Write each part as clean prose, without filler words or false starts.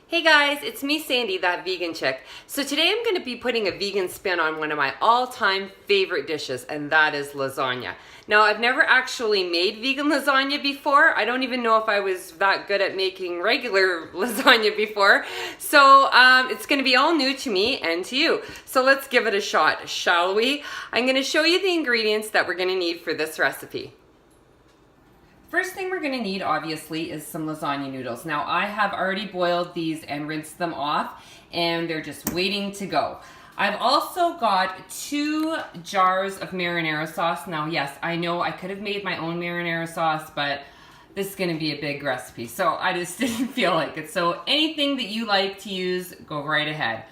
Hey guys, it's me Sandy, that vegan chick. So today I'm going to be putting a vegan spin on one of my all-time favorite dishes, and that is lasagna. Now I've never actually made vegan lasagna before. I don't even know if I was that good at making regular lasagna before. So it's going to be all new to me and to you. So let's give it a shot, shall we? I'm going to show you the ingredients that we're going to need for this recipe. First thing we're going to need, obviously, is some lasagna noodles. Now, I have already boiled these and rinsed them off, and they're just waiting to go. I've also got 2 jars of marinara sauce. Now, yes, I know I could have made my own marinara sauce, but this is going to be a big recipe, so I just didn't feel like it. So anything that you like to use, go right ahead.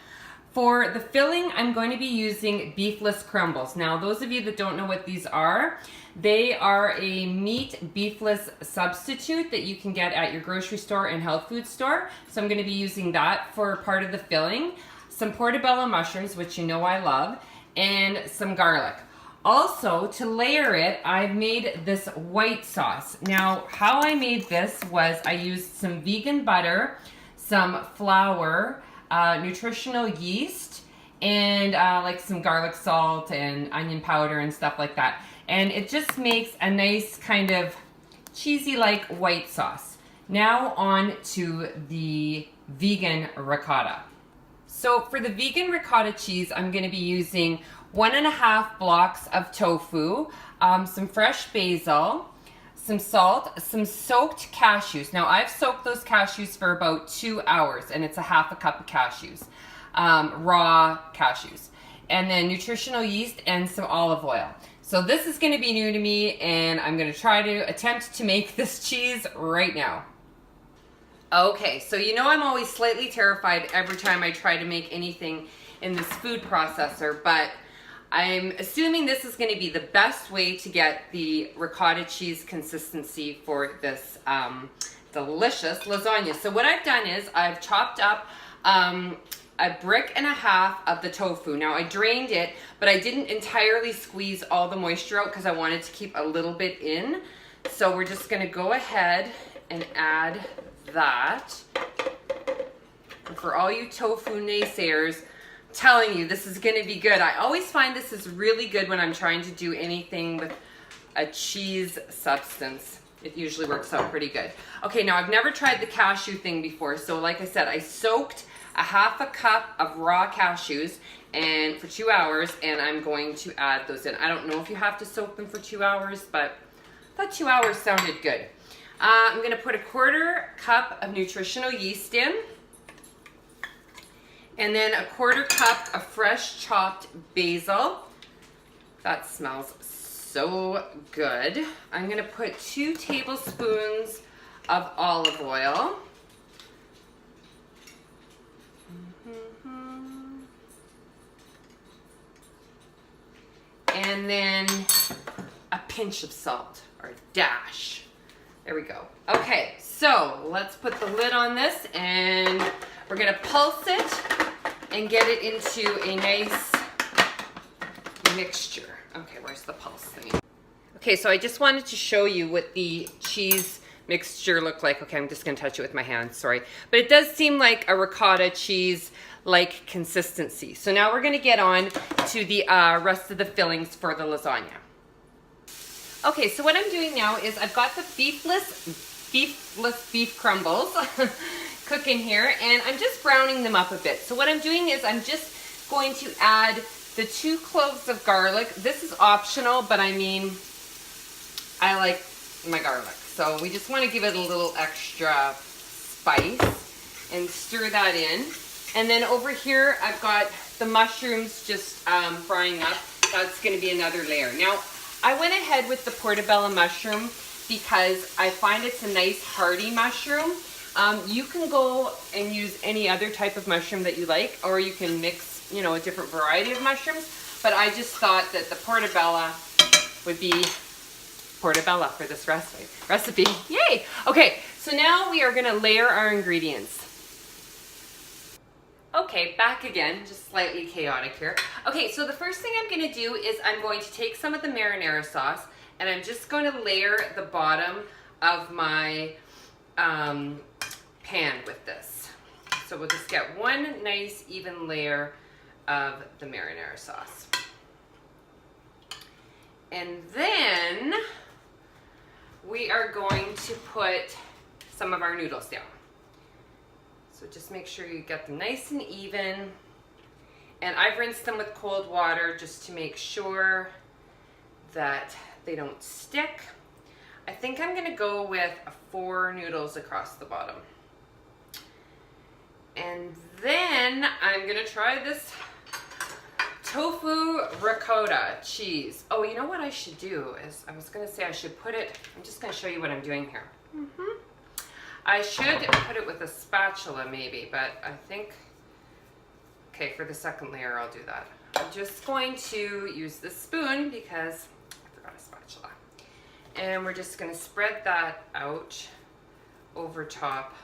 For the filling, I'm going to be using beefless crumbles. Now, those of you that don't know what these are, they are a meat beefless substitute that you can get at your grocery store and health food store. So I'm going to be using that for part of the filling. Some portobello mushrooms, which you know I love, and some garlic. Also, to layer it, I've made this white sauce. Now, how I made this was I used some vegan butter, some flour, nutritional yeast, and like some garlic salt and onion powder and stuff like that. And it just makes a nice kind of cheesy like white sauce. Now on to the vegan ricotta. So for the vegan ricotta cheese, I'm going to be using 1.5 blocks of tofu, some fresh basil, some salt, some soaked cashews. Now I've soaked those cashews for about 2 hours, and it's 1/2 cup of cashews, raw cashews, and then nutritional yeast and some olive oil. So this is going to be new to me, and I'm going to try to attempt to make this cheese right now. Okay, so you know I'm always slightly terrified every time I try to make anything in this food processor, but I'm assuming this is going to be the best way to get the ricotta cheese consistency for this delicious lasagna. So what I've done is I've chopped up 1.5 bricks of the tofu. Now I drained it, but I didn't entirely squeeze all the moisture out because I wanted to keep a little bit in. So we're just going to go ahead and add that. And for all you tofu naysayers, telling you this is going to be good. I always find this is really good when I'm trying to do anything with a cheese substance. It usually works out pretty good. Okay, now I've never tried the cashew thing before, so like I said, I soaked 1/2 cup of raw cashews and for 2 hours, and I'm going to add those in. I don't know if you have to soak them for 2 hours, but I thought 2 hours sounded good. I'm going to put 1/4 cup of nutritional yeast in, and then 1/4 cup of fresh chopped basil. That smells so good. I'm going to put 2 tablespoons of olive oil. And then a pinch of salt, or a dash. There we go. Okay, so let's put the lid on this, and we're going to pulse it and get it into a nice mixture. Okay, where's the pulse thing? Okay, so I just wanted to show you what the cheese mixture looked like. Okay, I'm just going to touch it with my hand, sorry. But it does seem like a ricotta cheese like consistency. So now we're going to get on to the rest of the fillings for the lasagna. Okay, so what I'm doing now is I've got the beefless beef crumbles cooking here, and I'm just browning them up a bit. So what I'm doing is I'm just going to add the 2 cloves of garlic. This is optional, but I mean, I like my garlic. So we just want to give it a little extra spice and stir that in. And then over here, I've got the mushrooms just frying up. That's going to be another layer. Now, I went ahead with the portobello mushroom because I find it's a nice hearty mushroom. You can go and use any other type of mushroom that you like, or you can mix, you know, a different variety of mushrooms. But I just thought that the portobello would be portobello for this recipe. Yay! Okay, so now we are going to layer our ingredients. Okay, back again, just slightly chaotic here. Okay, so the first thing I'm going to do is I'm going to take some of the marinara sauce, and I'm just going to layer the bottom of my pan with this. So we'll just get one nice even layer of the marinara sauce. And then we are going to put some of our noodles down. So just make sure you get them nice and even. And I've rinsed them with cold water just to make sure that they don't stick. I think I'm gonna go with 4 noodles across the bottom. And then I'm gonna try this tofu ricotta cheese. Oh, you know what I should do is, I was gonna say I should put it, I'm just gonna show you what I'm doing here. I should put it with a spatula maybe, but I think, okay, for the second layer I'll do that. I'm just going to use this spoon because I forgot a spatula. And we're just gonna spread that out over top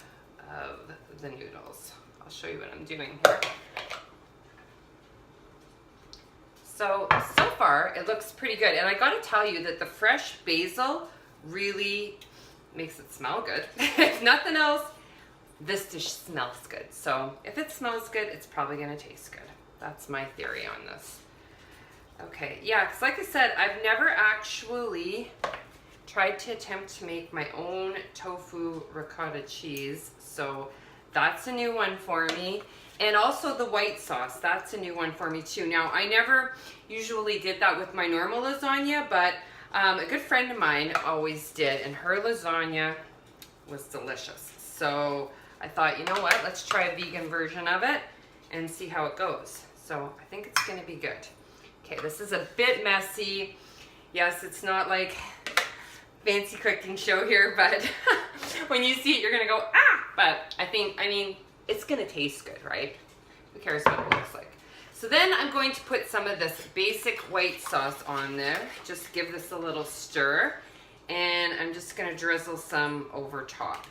of the noodles. I'll show you what I'm doing here. So far it looks pretty good. And I gotta tell you that the fresh basil really makes it smell good. If nothing else, this dish smells good. So if it smells good, it's probably gonna taste good. That's my theory on this. Okay, yeah, because like I said, I've never actually tried to attempt to make my own tofu ricotta cheese. So that's a new one for me. And also the white sauce, that's a new one for me too. Now, I never usually did that with my normal lasagna, but a good friend of mine always did, and her lasagna was delicious. So I thought, you know what, let's try a vegan version of it and see how it goes. So I think it's gonna be good. Okay, this is a bit messy. Yes, it's not like fancy cooking show here, but when you see it, you're gonna go, ah! But I mean, it's gonna taste good, right? Who cares what it looks like? So then I'm going to put some of this basic white sauce on there. Just give this a little stir. And I'm just gonna drizzle some over top.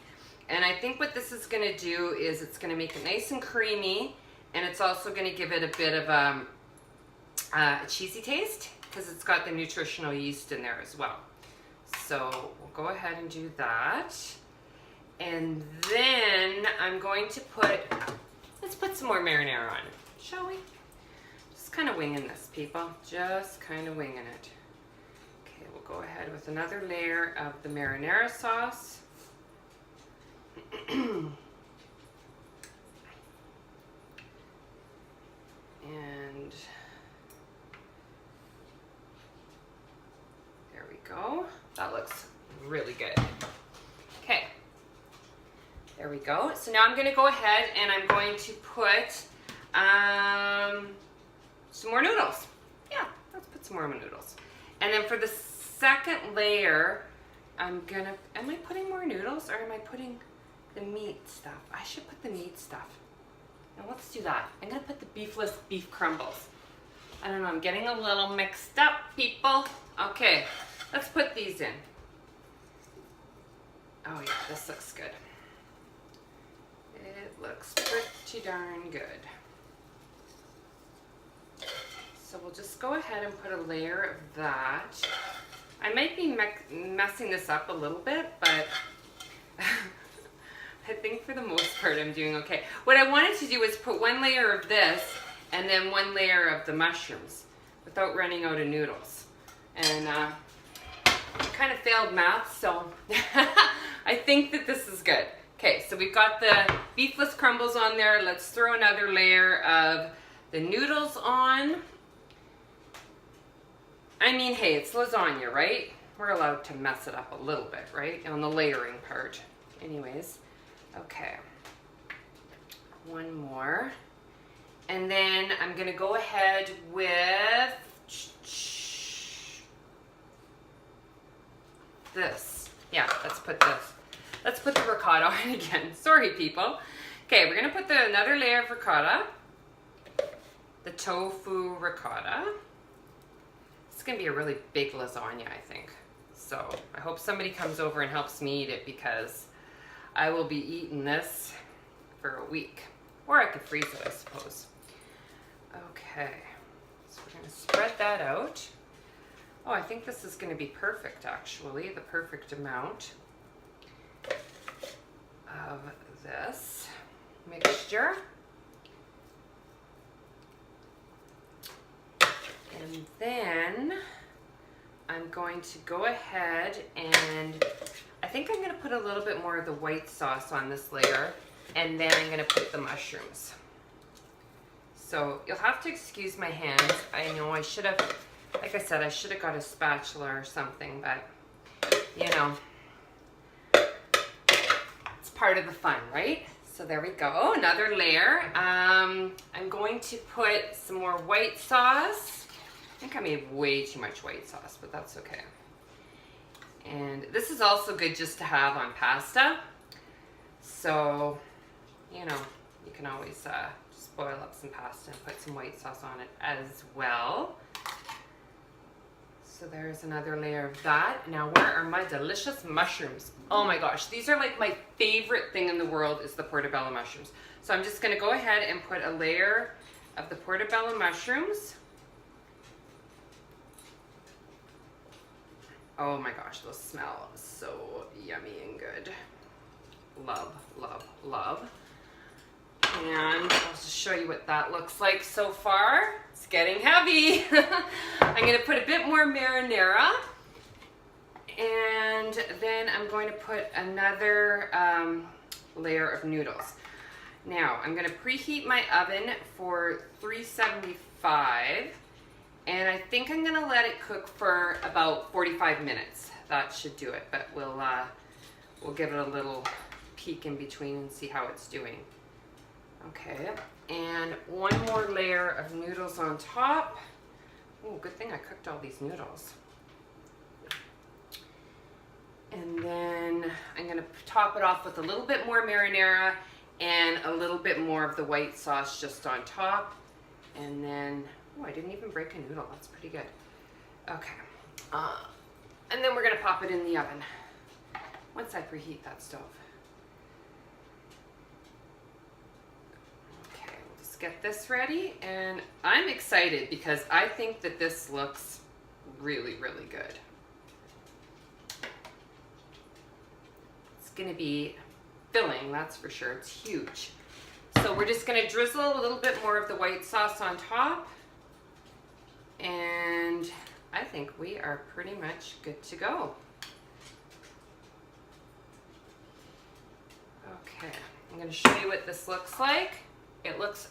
And I think what this is gonna do is it's gonna make it nice and creamy, and it's also gonna give it a bit of a cheesy taste because it's got the nutritional yeast in there as well. So we'll go ahead and do that. And then I'm going to let's put some more marinara on, shall we? Just kind of winging this, people. Just kind of winging it. Okay, we'll go ahead with another layer of the marinara sauce. And there we go. That looks really good. Okay. There we go. So now I'm going to go ahead and I'm going to put some more noodles. Yeah, let's put some more noodles. And then for the second layer, am I putting more noodles or am I putting the meat stuff? I should put the meat stuff. Now let's do that. I'm going to put the beefless beef crumbles. I don't know, I'm getting a little mixed up, people. Okay, let's put these in. Oh yeah, this looks good. It looks pretty darn good. So we'll just go ahead and put a layer of that. I might be messing this up a little bit, but I think for the most part I'm doing okay. What I wanted to do was put one layer of this and then one layer of the mushrooms without running out of noodles. And I kind of failed math, so I think that this is good. Okay, so we've got the beefless crumbles on there. Let's throw another layer of the noodles on. I mean, hey, it's lasagna, right? We're allowed to mess it up a little bit, right? On the layering part. Anyways, okay. One more. And then I'm gonna go ahead with this. Yeah, let's put this. Let's put the ricotta on again. Sorry, people. Okay, we're gonna put another layer of ricotta. The tofu ricotta. It's gonna be a really big lasagna, I think. So I hope somebody comes over and helps me eat it because I will be eating this for a week. Or I could freeze it, I suppose. Okay, so we're gonna spread that out. Oh, I think this is gonna be perfect, actually, the perfect amount of this. mixture. And then I'm going to go ahead and I think I'm going to put a little bit more of the white sauce on this layer, and then I'm going to put the mushrooms. So you'll have to excuse my hands. I know I should have, like I said, I should have got a spatula or something, but you know, it's part of the fun, right? So there we go. Oh, another layer. I'm going to put some more white sauce. I think I made way too much white sauce, but that's okay. And this is also good just to have on pasta. So, you know, you can always just boil up some pasta and put some white sauce on it as well. So there's another layer of that. Now where are my delicious mushrooms? Oh my gosh, these are like my favorite thing in the world is the portobello mushrooms. So I'm just gonna go ahead and put a layer of the portobello mushrooms. Oh my gosh, those smell so yummy and good. Love, love, love. And I'll just show you what that looks like so far. It's getting heavy. I'm gonna put a bit more marinara. And then I'm going to put another layer of noodles. Now, I'm gonna preheat my oven for 375. And I think I'm gonna let it cook for about 45 minutes. That should do it, but we'll give it a little peek in between and see how it's doing. Okay, and one more layer of noodles on top. Oh, good thing I cooked all these noodles. And then I'm gonna top it off with a little bit more marinara and a little bit more of the white sauce just on top. And then, oh, I didn't even break a noodle. That's pretty good. Okay, and then we're gonna pop it in the oven once I preheat that stove. Get this ready, and I'm excited because I think that this looks really, really good. It's gonna be filling, that's for sure. It's huge. So we're just gonna drizzle a little bit more of the white sauce on top, and I think we are pretty much good to go. Okay, I'm gonna show you what this looks like. It looks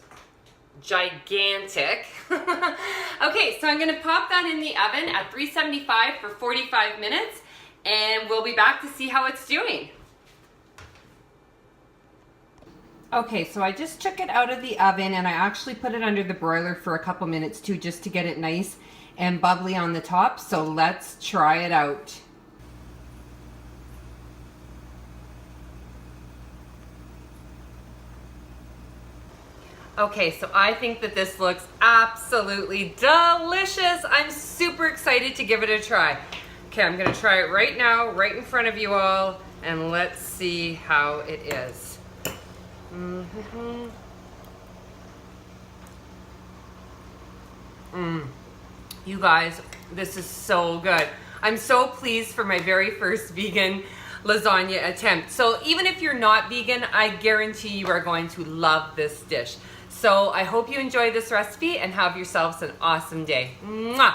gigantic. Okay, so I'm gonna pop that in the oven at 375 for 45 minutes, and we'll be back to see how it's doing. Okay, so I just took it out of the oven, and I actually put it under the broiler for a couple minutes too, just to get it nice and bubbly on the top. So let's try it out. Okay, so I think that this looks absolutely delicious. I'm super excited to give it a try. Okay, I'm gonna try it right now, right in front of you all, and let's see how it is. You guys, this is so good. I'm so pleased for my very first vegan lasagna attempt. So even if you're not vegan, I guarantee you are going to love this dish. So I hope you enjoy this recipe and have yourselves an awesome day. Mwah!